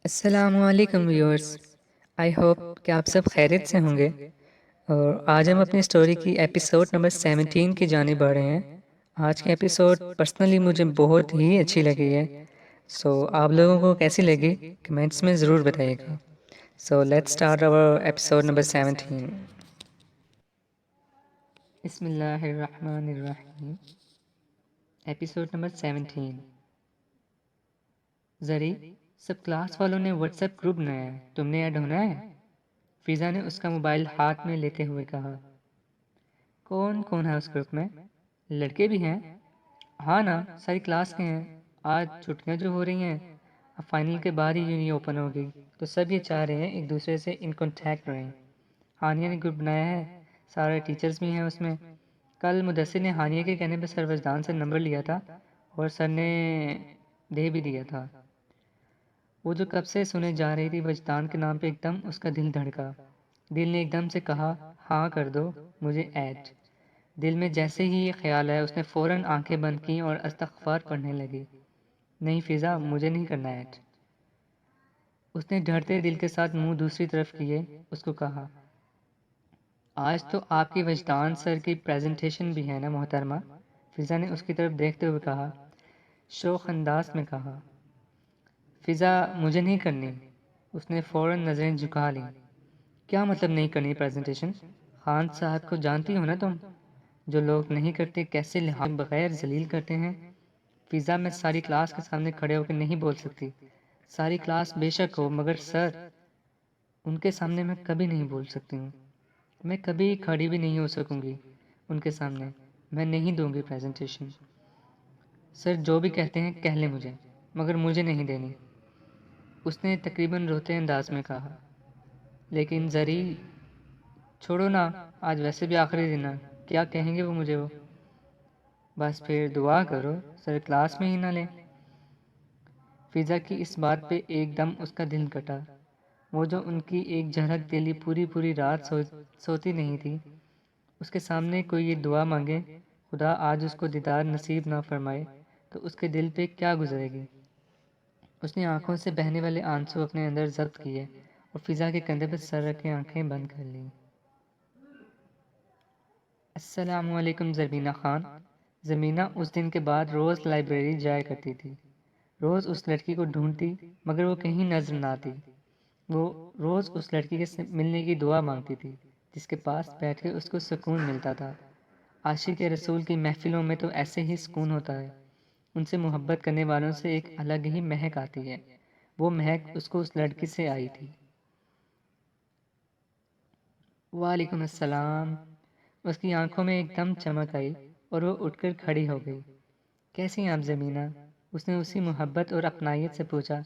السلام علیکم viewers, I hope کہ آپ سب خیریت سے ہوں گے۔ اور آج ہم اپنی اسٹوری کی ایپیسوڈ نمبر 17 کی جانب بڑھ رہے ہیں۔ آج کی ایپیسوڈ پرسنلی مجھے بہت ہی اچھی لگی ہے، سو آپ لوگوں کو کیسی لگی کمنٹس میں ضرور بتائیے گا۔ So let's start our episode number 17۔ بسم اللہ الرحمن الرحیم۔ Episode number 17۔ زری، سب کلاس والوں نے واٹس ایپ گروپ بنایا ہے، تم نے ایڈ ہونا ہے؟ فضا نے اس کا موبائل ہاتھ میں لیتے ہوئے کہا۔ کون کون ہے اس گروپ میں؟ لڑکے بھی ہیں؟ ہاں نا، ساری کلاس کے ہیں۔ آج چھٹیاں جو ہو رہی ہیں، اب فائنل کے بعد ہی یونی اوپن ہوگی، تو سب یہ چاہ رہے ہیں ایک دوسرے سے ان کانٹیکٹ رہیں۔ ہانیہ نے گروپ بنایا ہے، سارے ٹیچرز بھی ہیں اس میں۔ کل مدثر نے ہانیہ کے کہنے پہ سر وجدان سے نمبر لیا تھا اور سر نے دے بھی دیا تھا۔ وہ جو کب سے سنے جا رہی تھی وجدان کے نام پہ ایک دم اس کا دل دھڑکا۔ دل نے ایک دم سے کہا ہاں کر دو مجھے ایڈ۔ دل میں جیسے ہی یہ خیال آیا اس نے فوراً آنکھیں بند کیں اور استغفار پڑھنے لگی۔ نہیں فضا، مجھے نہیں کرنا ایڈ۔ اس نے ڈرتے دل کے ساتھ منہ دوسری طرف کیے اس کو کہا آج تو آپ کی وجدان سر کی پریزنٹیشن بھی ہے نا محترمہ؟ فضا نے اس کی طرف دیکھتے ہوئے کہا، شوخ انداز میں کہا۔ فضا، مجھے نہیں کرنی۔ اس نے فوراً نظریں جھکا لیں۔ کیا مطلب نہیں کرنی پریزنٹیشن؟ خان صاحب کو جانتی ہو نا تم، جو لوگ نہیں کرتے کیسے لحاظ بغیر ذلیل کرتے ہیں۔ فضا، میں ساری کلاس کے سامنے کھڑے ہو کے نہیں بول سکتی۔ ساری کلاس بے شک ہو مگر سر، ان کے سامنے میں کبھی نہیں بول سکتی ہوں۔ میں کبھی کھڑی بھی نہیں ہو سکوں گی ان کے سامنے۔ میں نہیں دوں گی پریزنٹیشن۔ سر جو بھی کہتے ہیں کہہ لیں مجھے، مگر مجھے نہیں دینی، اس نے تقریباً روتے انداز میں کہا۔ لیکن زری، چھوڑو نا، آج ویسے بھی آخری دن ہے، کیا کہیں گے وہ مجھے؟ وہ بس پھر دعا کرو سر کلاس میں ہی نہ لیں۔ فضا کی اس بات پہ ایک دم اس کا دل کٹا۔ وہ جو ان کی ایک جھلک دلی پوری پوری رات سوتی نہیں تھی، اس کے سامنے کوئی یہ دعا مانگے خدا آج اس کو دیدار نصیب نہ فرمائے تو اس کے دل پہ کیا گزرے گی؟ اس نے آنکھوں سے بہنے والے آنسو اپنے اندر ضبط کیے اور فضا کے کندھے پر سر رکھ کے آنکھیں بند کر لیں۔ السلام علیکم زربینہ خان۔ زمینہ اس دن کے بعد روز لائبریری جایا کرتی تھی۔ روز اس لڑکی کو ڈھونڈتی مگر وہ کہیں نظر نہ آتی۔ وہ روز اس لڑکی سے ملنے کی دعا مانگتی تھی جس کے پاس بیٹھ کے اس کو سکون ملتا تھا۔ عاشق رسول کی محفلوں میں تو ایسے ہی سکون ہوتا ہے۔ ان سے محبت کرنے والوں سے ایک الگ ہی مہک آتی ہے۔ وہ مہک اس کو اس لڑکی سے آئی تھی۔ وعلیکم السلام۔ اس کی آنکھوں میں ایک دم چمک آئی اور وہ اٹھ کر کھڑی ہو گئی۔ کیسی ہیں آپ زمینہ؟ اس نے اسی محبت اور اپنائیت سے پوچھا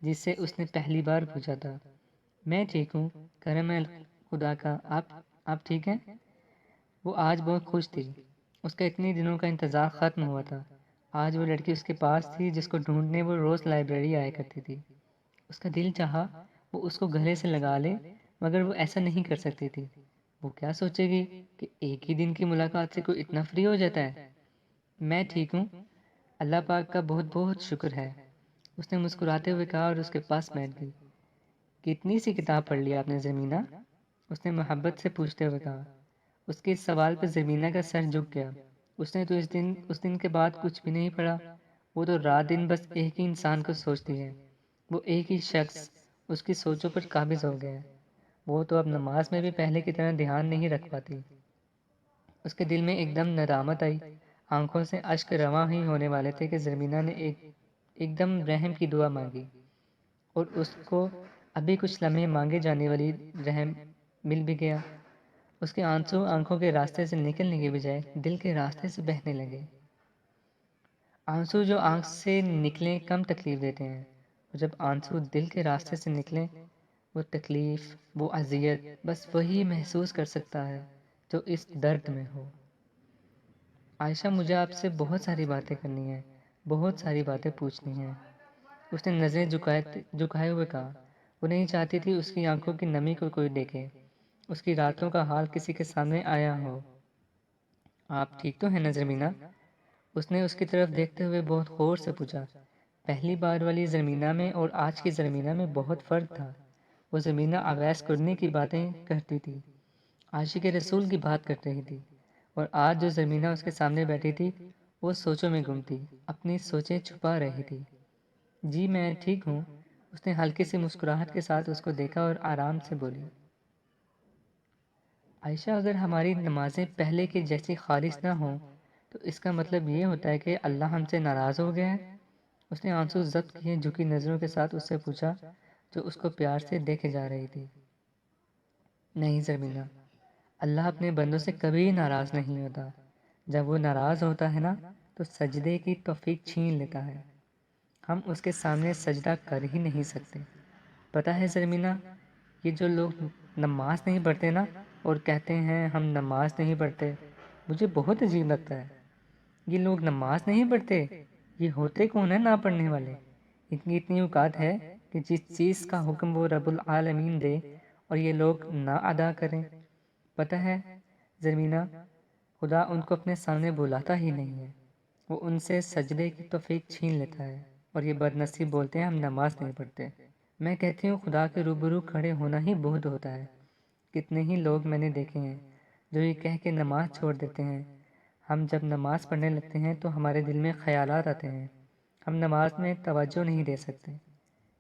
جس سے اس نے پہلی بار پوچھا تھا۔ میں ٹھیک ہوں، کرم ہے خدا کا۔ آپ ٹھیک ہیں؟ وہ آج بہت خوش تھی۔ اس کا اتنی دنوں کا انتظار ختم ہوا تھا۔ آج وہ لڑکی اس کے پاس تھی جس کو ڈھونڈنے وہ روز لائبریری آیا کرتی تھی۔ اس کا دل چاہا وہ اس کو گلے سے لگا لے مگر وہ ایسا نہیں کر سکتی تھی۔ وہ کیا سوچے گی کہ ایک ہی دن کی ملاقات سے کوئی اتنا فری ہو جاتا ہے۔ میں ٹھیک ہوں، اللہ پاک کا بہت بہت شکر ہے، اس نے مسکراتے ہوئے کہا اور اس کے پاس بیٹھ گئی۔ کتنی سی کتاب پڑھ لی آپ نے زمینہ؟ اس نے محبت سے پوچھتے ہوئے کہا۔ اس کے اس سوال پہ زمینہ کا سر جھک گیا۔ اس نے تو اس دن کے بعد کچھ بھی نہیں پڑھا۔ وہ تو رات دن بس ایک ہی انسان کو سوچتی ہے۔ وہ ایک ہی شخص اس کی سوچوں پر قابض ہو گیا ہے۔ وہ تو اب نماز میں بھی پہلے کی طرح دھیان نہیں رکھ پاتی۔ اس کے دل میں ایک دم ندامت آئی۔ آنکھوں سے اشک رواں ہی ہونے والے تھے کہ زمینہ نے ایک دم رحم کی دعا مانگی اور اس کو ابھی کچھ لمحے مانگے جانے والی رحم مل بھی گیا۔ اس کے آنسو آنکھوں کے راستے سے نکلنے کے بجائے دل کے راستے سے بہنے لگے۔ آنسو جو آنکھ سے نکلیں کم تکلیف دیتے ہیں، اور جب آنسو دل کے راستے سے نکلیں وہ تکلیف، وہ اذیت بس وہی محسوس کر سکتا ہے جو اس درد میں ہو۔ عائشہ، مجھے آپ سے بہت ساری باتیں کرنی ہیں، بہت ساری باتیں پوچھنی ہیں، اس نے نظریں جھکائے ہوئے کہا۔ وہ نہیں چاہتی تھی اس کی آنکھوں کی نمی کو کوئی دیکھے، اس کی راتوں کا حال کسی کے سامنے آیا ہو۔ آپ ٹھیک تو ہیں نا زمینہ؟ اس نے اس کی طرف دیکھتے ہوئے بہت غور سے پوچھا۔ پہلی بار والی زمینہ میں اور آج کی زمینہ میں بہت فرق تھا۔ وہ زمینہ اویس کرنے کی باتیں کرتی تھی، عاشق رسول کی بات کر رہی تھی، اور آج جو زمینہ اس کے سامنے بیٹھی تھی وہ سوچوں میں گم تھی، اپنی سوچیں چھپا رہی تھی۔ جی میں ٹھیک ہوں، اس نے ہلکی سی مسکراہٹ کے ساتھ اس کو دیکھا اور آرام سے بولی۔ عائشہ، اگر ہماری نمازیں پہلے کے جیسی خالص نہ ہوں تو اس کا مطلب یہ ہوتا ہے کہ اللہ ہم سے ناراض ہو گیا ہے؟ اس نے آنسو ضبط کیے جھکی نظروں کے ساتھ اس سے پوچھا، جو اس کو پیار سے دیکھے جا رہی تھی۔ نہیں زمینہ، اللہ اپنے بندوں سے کبھی ناراض نہیں ہوتا۔ جب وہ ناراض ہوتا ہے نا تو سجدے کی توفیق چھین لیتا ہے۔ ہم اس کے سامنے سجدہ کر ہی نہیں سکتے۔ پتہ ہے زمینہ، یہ جو لوگ نماز نہیں پڑھتے نا اور کہتے ہیں ہم نماز نہیں پڑھتے، مجھے بہت عجیب لگتا ہے۔ یہ لوگ نماز نہیں پڑھتے، یہ ہوتے کون ہیں نہ پڑھنے والے؟ ان کی اتنی اوقات ہے کہ جس چیز کا حکم وہ رب العالمین دے اور یہ لوگ نہ ادا کریں۔ پتہ ہے زمینہ، خدا ان کو اپنے سامنے بلاتا ہی نہیں ہے، وہ ان سے سجدے کی توفیق چھین لیتا ہے، اور یہ بدنصیب بولتے ہیں ہم نماز نہیں پڑھتے۔ میں کہتی ہوں خدا کے روبرو کھڑے ہونا ہی بہت ہوتا ہے۔ کتنے ہی لوگ میں نے دیکھے ہیں جو یہ کہہ کے نماز چھوڑ دیتے ہیں، ہم جب نماز پڑھنے لگتے ہیں تو ہمارے دل میں خیالات آتے ہیں، ہم نماز میں توجہ نہیں دے سکتے۔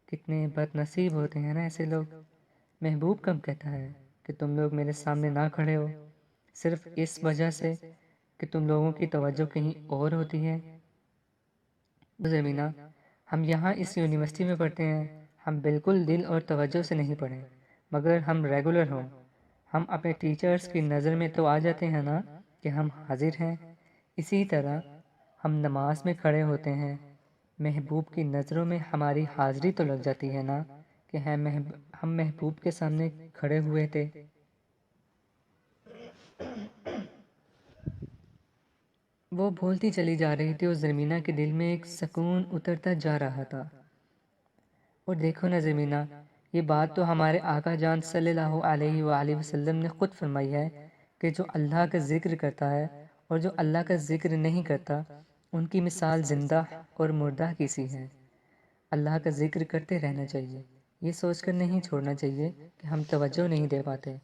کتنے بد نصیب ہوتے ہیں نا ایسے لوگ۔ محبوب کب کہتا ہے کہ تم لوگ میرے سامنے نہ کھڑے ہو، صرف اس وجہ سے کہ تم لوگوں کی توجہ کہیں اور ہوتی ہے؟ زمینہ، ہم یہاں اس یونیورسٹی میں پڑھتے ہیں، ہم بالکل دل اور توجہ سے نہیں پڑھیں، مگر ہم ریگولر ہوں، ہم اپنے ٹیچرز کی نظر میں تو آ جاتے ہیں نا کہ ہم حاضر ہیں۔ اسی طرح ہم نماز میں کھڑے ہوتے ہیں، محبوب کی نظروں میں ہماری حاضری تو لگ جاتی ہے نا کہ ہم محبوب کے سامنے کھڑے ہوئے تھے۔ وہ بولتی چلی جا رہی تھی اور زمینہ کے دل میں ایک سکون اترتا جا رہا تھا۔ اور دیکھو نا زمینہ، یہ بات تو ہمارے آقا جان صلی اللہ علیہ وآلہ وسلم نے خود فرمائی ہے کہ جو اللہ کا ذکر کرتا ہے اور جو اللہ کا ذکر نہیں کرتا، ان کی مثال زندہ اور مردہ کی سی ہے۔ اللہ کا ذکر کرتے رہنا چاہیے، یہ سوچ کر نہیں چھوڑنا چاہیے کہ ہم توجہ نہیں دے پاتے۔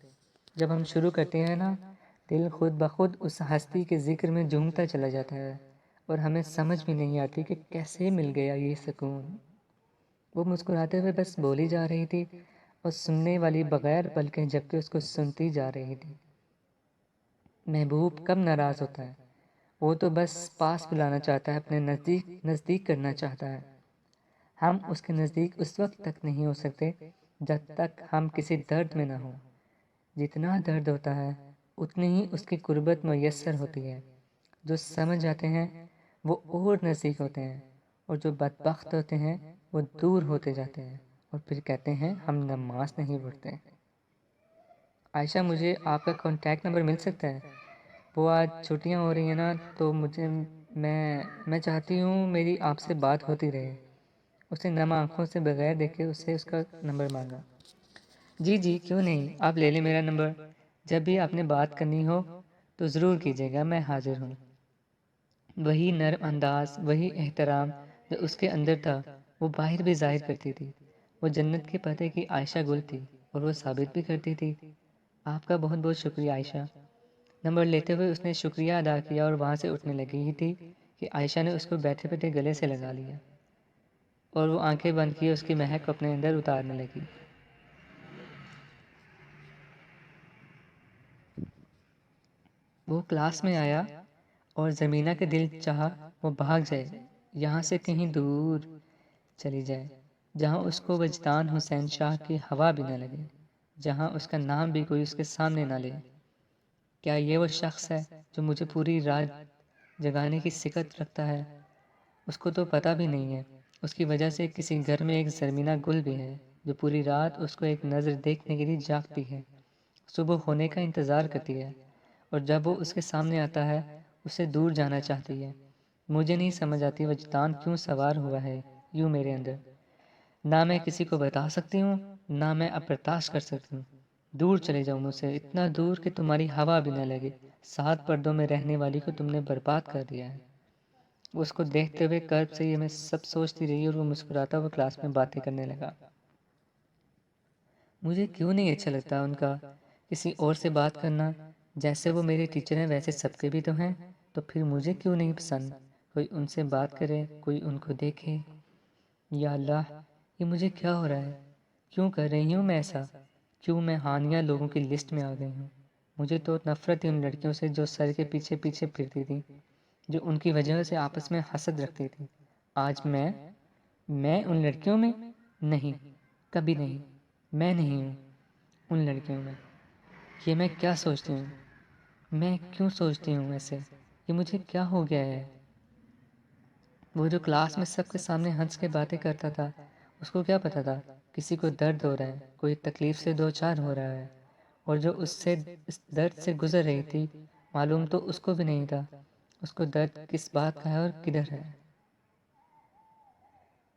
جب ہم شروع کرتے ہیں نا، دل خود بخود اس ہستی کے ذکر میں جھومتا چلا جاتا ہے، اور ہمیں سمجھ بھی نہیں آتی کہ کیسے مل گیا یہ سکون۔ وہ مسکراتے ہوئے بس بولی جا رہی تھی اور سننے والی بغیر بلکہ جبکہ اس کو سنتی جا رہی تھی۔ محبوب کب ناراض ہوتا ہے؟ وہ تو بس پاس بلانا چاہتا ہے، اپنے نزدیک کرنا چاہتا ہے۔ ہم اس کے نزدیک اس وقت تک نہیں ہو سکتے جب تک ہم کسی درد میں نہ ہوں۔ جتنا درد ہوتا ہے اتنی ہی اس کی قربت میسر ہوتی ہے۔ جو سمجھ جاتے ہیں وہ اور نزدیک ہوتے ہیں، اور جو بدبخت ہوتے ہیں وہ دور ہوتے جاتے ہیں اور پھر کہتے ہیں ہم نماز نہیں پڑھتے۔ عائشہ، مجھے آپ کا کانٹیکٹ نمبر مل سکتا ہے؟ وہ آج چھٹیاں ہو رہی ہیں نا تو میں چاہتی ہوں میری آپ سے بات ہوتی رہے۔ اس نے نم آنکھوں سے بغیر دیکھے اس سے اس کا نمبر مانگا۔ جی جی کیوں نہیں، آپ لے لیں میرا نمبر، جب بھی آپ نے بات کرنی ہو تو ضرور کیجیے گا، میں حاضر ہوں۔ وہی نرم انداز، وہی احترام جو اس کے اندر تھا وہ باہر بھی ظاہر کرتی تھی۔ وہ جنت کے پتے کی عائشہ گل تھی اور وہ ثابت بھی کرتی تھی۔ آپ کا بہت بہت شکریہ عائشہ۔ نمبر لیتے ہوئے اس نے شکریہ ادا کیا اور وہاں سے اٹھنے لگی ہی تھی کہ عائشہ نے اس کو بیٹھے بیٹھے گلے سے لگا لیا اور وہ آنکھیں بند کیے اس کی مہک اپنے اندر اتارنے لگی۔ وہ کلاس میں آیا اور زمینہ کے دل چاہا وہ بھاگ جائے، یہاں سے کہیں دور چلی جائے، جہاں اس کو وجدان حسین شاہ کی ہوا بھی نہ لگے، جہاں اس کا نام بھی کوئی اس کے سامنے نہ لے۔ کیا یہ وہ شخص ہے جو مجھے پوری رات جگانے کی سکت رکھتا ہے؟ اس کو تو پتہ بھی نہیں ہے اس کی وجہ سے کسی گھر میں ایک زرمینہ گل بھی ہے جو پوری رات اس کو ایک نظر دیکھنے کے لیے جاگتی ہے، صبح ہونے کا انتظار کرتی ہے، اور جب وہ اس کے سامنے آتا ہے اسے دور جانا چاہتی ہے۔ مجھے نہیں سمجھ آتی وجدان کیوں سوار ہوا ہے یوں میرے اندر۔ نہ میں کسی کو بتا سکتی ہوں، نہ میں اب برداشت کر سکتی ہوں۔ دور چلے جاؤ مجھ سے، اتنا دور کہ تمہاری ہوا بھی نہ لگے، 7 پردوں میں رہنے والی کو تم نے برباد کر دیا ہے۔ وہ اس کو دیکھتے ہوئے کرب سے یہ میں سب سوچتی رہی اور وہ مسکراتا ہوا کلاس میں باتیں کرنے لگا۔ مجھے کیوں نہیں اچھا لگتا ان کا کسی اور سے بات کرنا؟ جیسے وہ میرے ٹیچر ہیں ویسے سب کے بھی تو ہیں، تو پھر مجھے کیوں نہیں پسند کوئی ان سے بات کرے، کوئی ان کو دیکھے؟ یا اللہ، یہ مجھے کیا ہو رہا ہے؟ کیوں کر رہی ہوں میں ایسا؟ کیوں میں ہانیہ لوگوں کی لسٹ میں آ گئی ہوں؟ مجھے تو نفرت تھی ان لڑکیوں سے جو سر کے پیچھے پیچھے پھرتی تھی، جو ان کی وجہ سے آپس میں حسد رکھتی تھی۔ آج میں ان لڑکیوں میں نہیں، کبھی نہیں، میں نہیں ہوں ان لڑکیوں میں۔ یہ میں کیا سوچتی ہوں؟ میں کیوں سوچتی ہوں ایسے؟ یہ مجھے کیا ہو گیا ہے؟ وہ جو کلاس میں سب کے سامنے ہنس کے باتیں کرتا تھا، اس کو کیا پتا تھا کسی کو درد ہو رہا ہے، کوئی تکلیف سے دو چار ہو رہا ہے، اور جو اس درد سے گزر رہی تھی، معلوم تو اس کو بھی نہیں تھا اس کو درد کس بات کا ہے اور کدھر ہے۔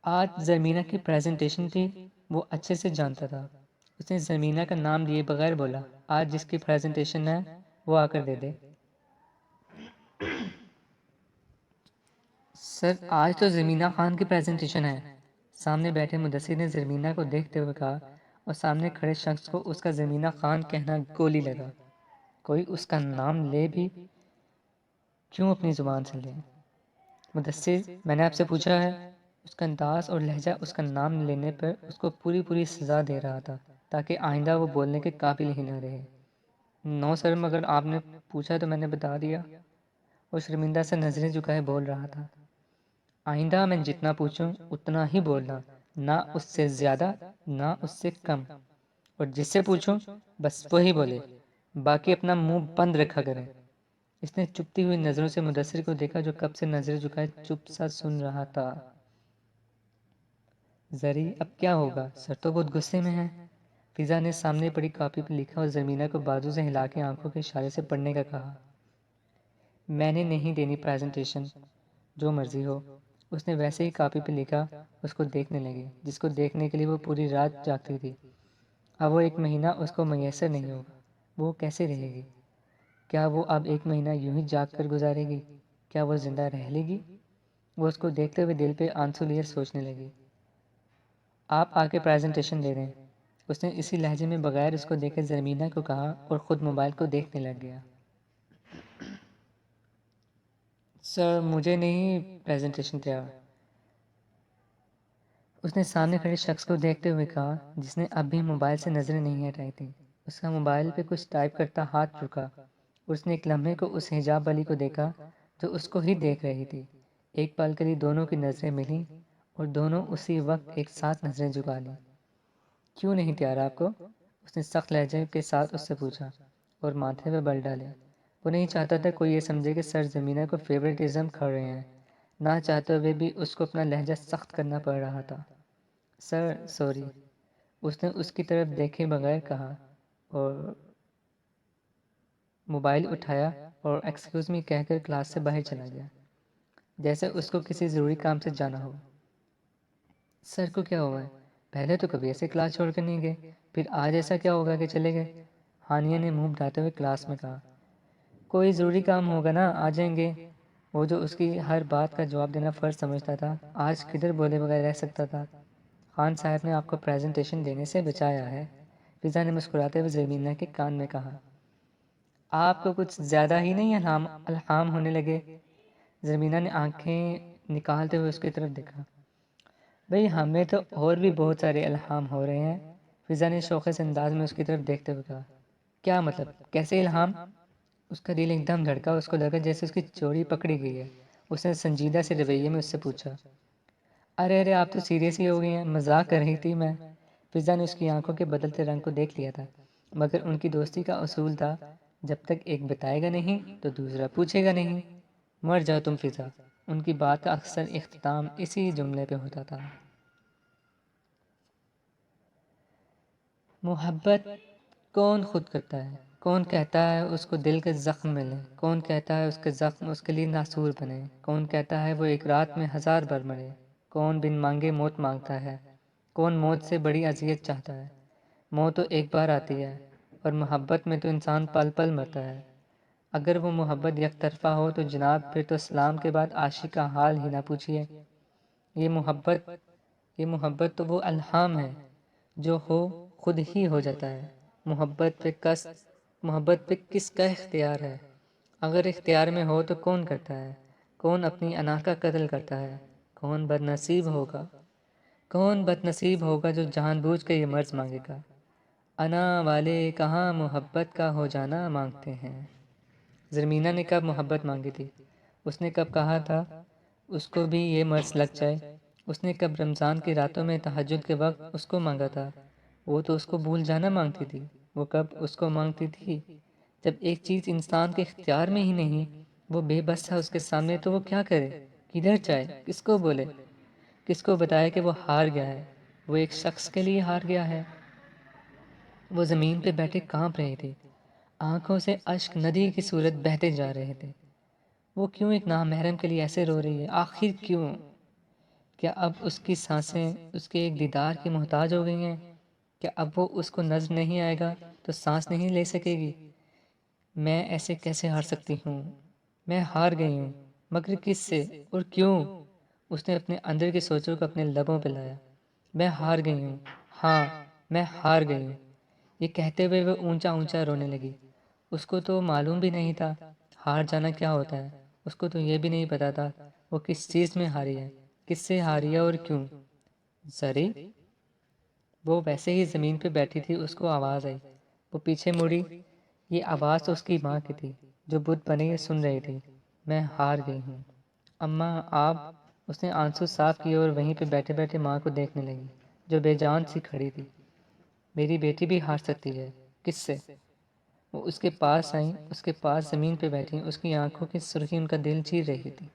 آج زمینہ کی پریزنٹیشن تھی، وہ اچھے سے جانتا تھا۔ اس نے زمینہ کا نام لیے بغیر بولا، آج جس کی پریزنٹیشن ہے وہ آ کر دے دے۔ سر، آج تو زمینہ خان کی پریزنٹیشن ہے۔ سامنے بیٹھے مدثر نے زمینہ کو دیکھتے ہوئے کہا، اور سامنے کھڑے شخص کو اس کا زمینہ خان کہنا گولی لگا۔ کوئی اس کا نام لے بھی کیوں اپنی زبان سے لے؟ مدثر، میں نے آپ سے پوچھا ہے۔ اس کا انداز اور لہجہ اس کا نام لینے پر اس کو پوری سزا دے رہا تھا تاکہ آئندہ وہ بولنے کے قابل ہی نہ رہے۔ نو سر، مگر آپ نے پوچھا تو میں نے بتا دیا۔ وہ شرمندہ سے نظریں جھکائے بول رہا تھا، آئندہ میں جتنا پوچھوں اتنا ہی بولنا، نہ اس سے زیادہ نہ اس سے کم، اور جس سے پوچھوں بس وہی بولے، باقی اپنا منہ بند رکھا کریں۔ اس نے چپتی ہوئی نظروں سے مدثر کو دیکھا جو کب سے نظریں جھکائے چپ سا سن رہا تھا۔ زری، اب کیا ہوگا؟ سر تو بہت غصے میں ہے۔ فضا نے سامنے پڑی کاپی پر لکھا اور زمینہ کو بازو سے ہلا کے آنکھوں کے اشارے سے پڑھنے کا کہا۔ میں نے نہیں دینی پریزنٹیشن، جو مرضی ہو۔ اس نے ویسے ہی کاپی پہ لکھا، اس کو دیکھنے لگی، جس کو دیکھنے کے لیے وہ پوری رات جاگتی تھی۔ اب وہ 1 مہینہ اس کو میسر نہیں ہوگا، وہ کیسے رہے گی؟ کیا وہ اب 1 مہینہ یوں ہی جاگ کر گزارے گی؟ کیا وہ زندہ رہ لے گی؟ وہ اس کو دیکھتے ہوئے دل پہ آنسو لیے سوچنے لگی۔ آپ آ کے پریزنٹیشن دے دیں، اس نے اسی لہجے میں بغیر اس کو دیکھے زمینہ کو کہا اور خود موبائل کو دیکھنے لگ گیا۔ سر، مجھے نہیں پریزنٹیشن تیار، اس نے سامنے کھڑے شخص کو دیکھتے ہوئے کہا جس نے اب بھی موبائل سے نظریں نہیں ہٹائی تھیں۔ اس کا موبائل پہ کچھ ٹائپ کرتا ہاتھ رکا۔ اس نے ایک لمحے کو اس حجاب والی کو دیکھا جو اس کو ہی دیکھ رہی تھی۔ ایک پل کے لیے دونوں کی نظریں ملیں اور دونوں اسی وقت ایک ساتھ نظریں جھکا لیں۔ کیوں نہیں تیار آپ کو؟ اس نے سخت لہجے کے ساتھ اس سے پوچھا اور ماتھے پہ بل ڈالے۔ وہ نہیں چاہتا تھا کوئی یہ سمجھے کہ سر زمینہ کو فیورٹزم کھا رہے ہیں، نہ چاہتے ہوئے بھی اس کو اپنا لہجہ سخت کرنا پڑ رہا تھا۔ سر، سوری، اس نے اس کی طرف دیکھے بغیر کہا اور موبائل اٹھایا اور ایکسکیوز می کہہ کر کلاس سے باہر چلا گیا، جیسے اس کو کسی ضروری کام سے جانا ہو۔ سر کو کیا ہوا ہے؟ پہلے تو کبھی ایسے کلاس چھوڑ کر نہیں گئے، پھر آج ایسا کیا ہوگا کہ چلے گئے؟ ہانیہ نے منہ بڑھاتے ہوئے کلاس میں کہا۔ کوئی ضروری کام ہوگا نا، آ جائیں گے۔ وہ جو اس کی ہر بات کا جواب دینا فرض سمجھتا تھا، آج کدھر بولے بغیر رہ سکتا تھا؟ خان صاحب نے آپ کو پریزنٹیشن دینے سے بچایا ہے، فضا نے مسکراتے ہوئے زمینہ کے کان میں کہا۔ آپ کو کچھ زیادہ ہی نہیں الہام ہونے لگے؟ زمینہ نے آنکھیں نکالتے ہوئے اس کی طرف دیکھا۔ بھئی ہمیں تو اور بھی بہت سارے الہام ہو رہے ہیں، فضا نے شوخے انداز میں اس کی طرف دیکھتے ہوئے کہا۔ کیا مطلب؟ کیسے الہام؟ اس کا دل ایک دم دھڑکا، اس کو لگا جیسے اس کی چوری پکڑی گئی ہے۔ اس نے سنجیدہ سے رویے میں اس سے پوچھا، ارے آپ تو سیریس ہی ہو گئی ہیں، مذاق کر رہی تھی میں۔ فضا نے اس کی آنکھوں کے بدلتے رنگ کو دیکھ لیا تھا، مگر ان کی دوستی کا اصول تھا، جب تک ایک بتائے گا نہیں تو دوسرا پوچھے گا نہیں۔ مر جاؤ تم فضا، ان کی بات کا اکثر اختتام اسی جملے پہ ہوتا تھا۔ محبت کون خود کرتا ہے؟ کون کہتا ہے اس کو دل کے زخم ملے؟ کون کہتا ہے اس کے زخم اس کے لیے ناسور بنے؟ کون کہتا ہے وہ ایک رات میں 1000 بار مرے؟ کون بن مانگے موت مانگتا ہے؟ کون موت سے بڑی اذیت چاہتا ہے؟ موت تو ایک بار آتی ہے، اور محبت میں تو انسان پل پل مرتا ہے۔ اگر وہ محبت یک طرفہ ہو تو جناب پھر تو سلام کے بعد عاشق کا حال ہی نہ پوچھیے۔ یہ محبت یہ محبت تو وہ الہام ہے جو ہو خود ہی ہو جاتا ہے۔ محبت پہ کس کا اختیار ہے؟ اگر اختیار میں ہو تو کون کرتا ہے؟ کون اپنی انا کا قتل کرتا ہے؟ کون بد نصیب ہوگا جو جان بوجھ کے یہ مرض مانگے گا؟ انا والے کہاں محبت کا ہو جانا مانگتے ہیں۔ زرمینہ نے کب محبت مانگی تھی؟ اس نے کب کہا تھا اس کو بھی یہ مرض لگ جائے؟ اس نے کب رمضان کی راتوں میں تہجد کے وقت اس کو مانگا تھا؟ وہ تو اس کو بھول جانا مانگتی تھی۔ وہ کب اس کو مانگتی تھی؟ جب ایک چیز انسان کے اختیار میں ہی نہیں، وہ بے بس ہے اس کے سامنے، تو وہ کیا کرے؟ کدھر جائے؟ کس کو بولے؟ کس کو بتائے کہ وہ ہار گیا ہے؟ وہ ایک شخص کے لیے ہار گیا ہے۔ وہ زمین پہ بیٹھے کانپ رہے تھے، آنکھوں سے اشک ندی کی صورت بہتے جا رہے تھے۔ وہ کیوں ایک نامحرم کے لیے ایسے رو رہی ہے؟ آخر کیوں؟ کیا اب اس کی سانسیں اس کے ایک دیدار کی محتاج ہو گئی ہیں؟ کیا اب وہ اس کو نظر نہیں آئے گا تو سانس نہیں لے سکے گی؟ میں ایسے کیسے ہار سکتی ہوں؟ میں ہار گئی ہوں، مگر کس سے اور کیوں؟ اس نے اپنے اندر کی سوچوں کو اپنے لبوں پہ لایا۔ میں ہار گئی ہوں، ہاں میں ہار گئی ہوں۔ یہ کہتے ہوئے وہ اونچا اونچا رونے لگی۔ اس کو تو معلوم بھی نہیں تھا ہار جانا کیا ہوتا ہے۔ اس کو تو یہ بھی نہیں پتا تھا وہ کس چیز میں ہاری ہے، کس سے ہاری ہے اور کیوں۔ زری؟ وہ ویسے ہی زمین پہ بیٹھی تھی، اس کو آواز آئی۔ وہ پیچھے مڑی، یہ آواز تو اس کی ماں کی تھی جو بت بنے سن رہی تھی۔ میں ہار گئی ہوں اماں، آپ؟ اس نے آنسو صاف کیے اور وہیں پہ بیٹھے بیٹھے ماں کو دیکھنے لگی جو بے جان سی کھڑی تھی۔ میری بیٹی بھی ہار سکتی ہے، کس سے؟ وہ اس کے پاس آئیں، اس کے پاس زمین پہ بیٹھی، اس کی آنکھوں کی سرخی ان کا دل چیر رہی تھی۔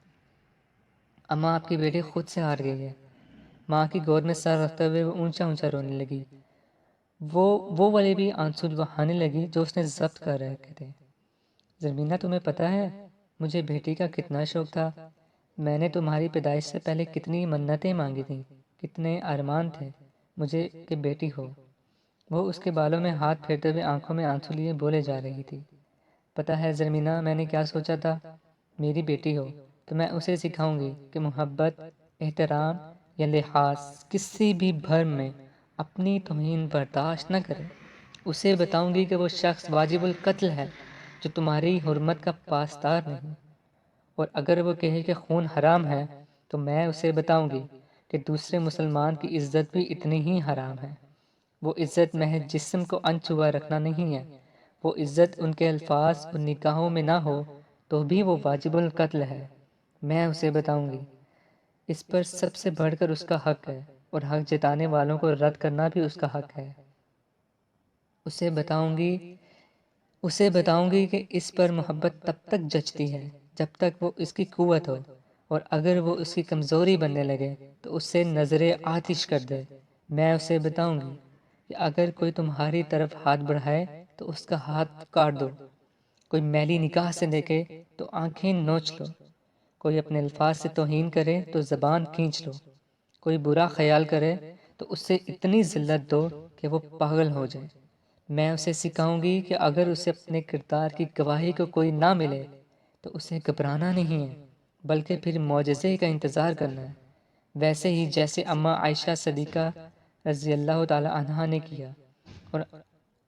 اماں، آپ کی بیٹی خود سے ہار گئی ہے۔ ماں کی گود میں سر رکھتے ہوئے وہ اونچا اونچا رونے لگی۔ وہ والے بھی آنسو بہانے لگی جو اس نے ضبط کر رکھے تھے۔ زرمینہ، تمہیں پتہ ہے مجھے بیٹی کا کتنا شوق تھا؟ میں نے تمہاری پیدائش سے پہلے کتنی منتیں مانگی تھیں، کتنے ارمان تھے مجھے کہ بیٹی ہو۔ وہ اس کے بالوں میں ہاتھ پھیرتے ہوئے آنکھوں میں آنسو لیے بولے جا رہی تھی۔ پتہ ہے زرمینہ، میں نے کیا سوچا تھا؟ میری بیٹی ہو تو میں اسے سکھاؤں گی کہ محبت، احترام یا لحاظ کسی بھی بھرم میں اپنی توہین برداشت نہ کرے۔ اسے بتاؤں گی کہ وہ شخص واجب القتل ہے جو تمہاری حرمت کا پاسدار نہیں، اور اگر وہ کہے کہ خون حرام ہے تو میں اسے بتاؤں گی کہ دوسرے مسلمان کی عزت بھی اتنی ہی حرام ہے۔ وہ عزت محض جسم کو انچھوا رکھنا نہیں ہے، وہ عزت ان کے الفاظ اور نگاہوں میں نہ ہو تو بھی وہ واجب القتل ہے۔ میں اسے بتاؤں گی، اس پر سب سے بڑھ کر اس کا حق ہے، اور حق جتانے والوں کو رد کرنا بھی اس کا حق ہے۔ اسے بتاؤں گی کہ اس پر محبت تب تک جچتی ہے جب تک وہ اس کی قوت ہو، اور اگر وہ اس کی کمزوری بننے لگے تو اس سے نظر آتش کر دے۔ میں اسے بتاؤں گی کہ اگر کوئی تمہاری طرف ہاتھ بڑھائے تو اس کا ہاتھ کاٹ دو، کوئی میلی نگاہ سے دیکھے تو آنکھیں نوچ لو، کوئی اپنے الفاظ سے توہین کرے تو زبان کھینچ لو، کوئی برا خیال کرے تو اس سے اتنی ذلت دو کہ وہ پاگل ہو جائے۔ میں اسے سکھاؤں گی کہ اگر اسے اپنے کردار کی گواہی کو کوئی نہ ملے تو اسے گھبرانا نہیں ہے، بلکہ پھر معجزے کا انتظار کرنا ہے، ویسے ہی جیسے اماں عائشہ صدیقہ رضی اللہ تعالی عنہا نے کیا، اور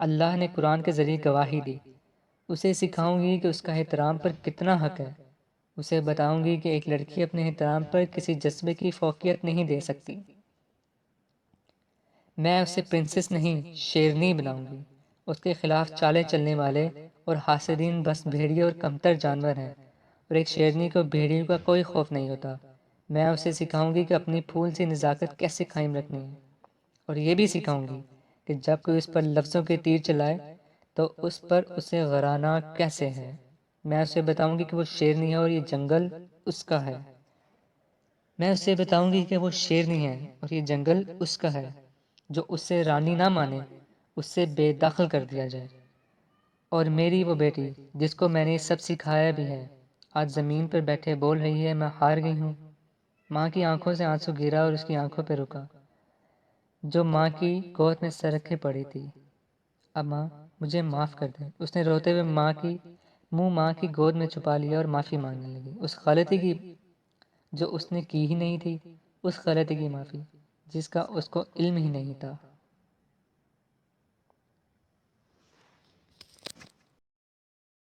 اللہ نے قرآن کے ذریعے گواہی دی۔ اسے سکھاؤں گی کہ اس کا احترام پر کتنا حق ہے۔ اسے بتاؤں گی کہ ایک لڑکی اپنے احترام پر کسی جذبے کی فوقیت نہیں دے سکتی۔ میں اسے پرنسس نہیں، شیرنی بناؤں گی۔ اس کے خلاف چالے چلنے والے اور حاسدین بس بھیڑیے اور کمتر جانور ہیں، اور ایک شیرنی کو بھیڑیوں کا کوئی خوف نہیں ہوتا۔ میں اسے سکھاؤں گی کہ اپنی پھول سی نزاکت کیسے قائم رکھنی ہے، اور یہ بھی سکھاؤں گی کہ جب کوئی اس پر لفظوں کے تیر چلائے تو اس پر اسے غرانا کیسے ہے۔ میں اسے بتاؤں گی کہ وہ شیرنی ہے اور یہ جنگل اس کا ہے۔ میں اسے بتاؤں گی کہ وہ شیرنی ہے اور یہ جنگل اس کا ہے۔ جو اس سے رانی نہ مانے اس سے بے دخل کر دیا جائے۔ اور میری وہ بیٹی جس کو میں نے سب سکھایا بھی ہے، آج زمین پر بیٹھے بول رہی ہے میں ہار گئی ہوں۔ ماں کی آنکھوں سے آنسو گرا اور اس کی آنکھوں پہ رکا، جو ماں کی گود میں سر رکھے پڑی تھی۔ اماں، مجھے معاف کر دیں، اس نے روتے ہوئے ماں کی منہ ماں کی گود میں چھپا لیا اور معافی مانگنے لگی، اس غلطی کی جو اس نے کی ہی نہیں تھی، اس غلطی کی معافی جس کا اس کو علم ہی نہیں تھا۔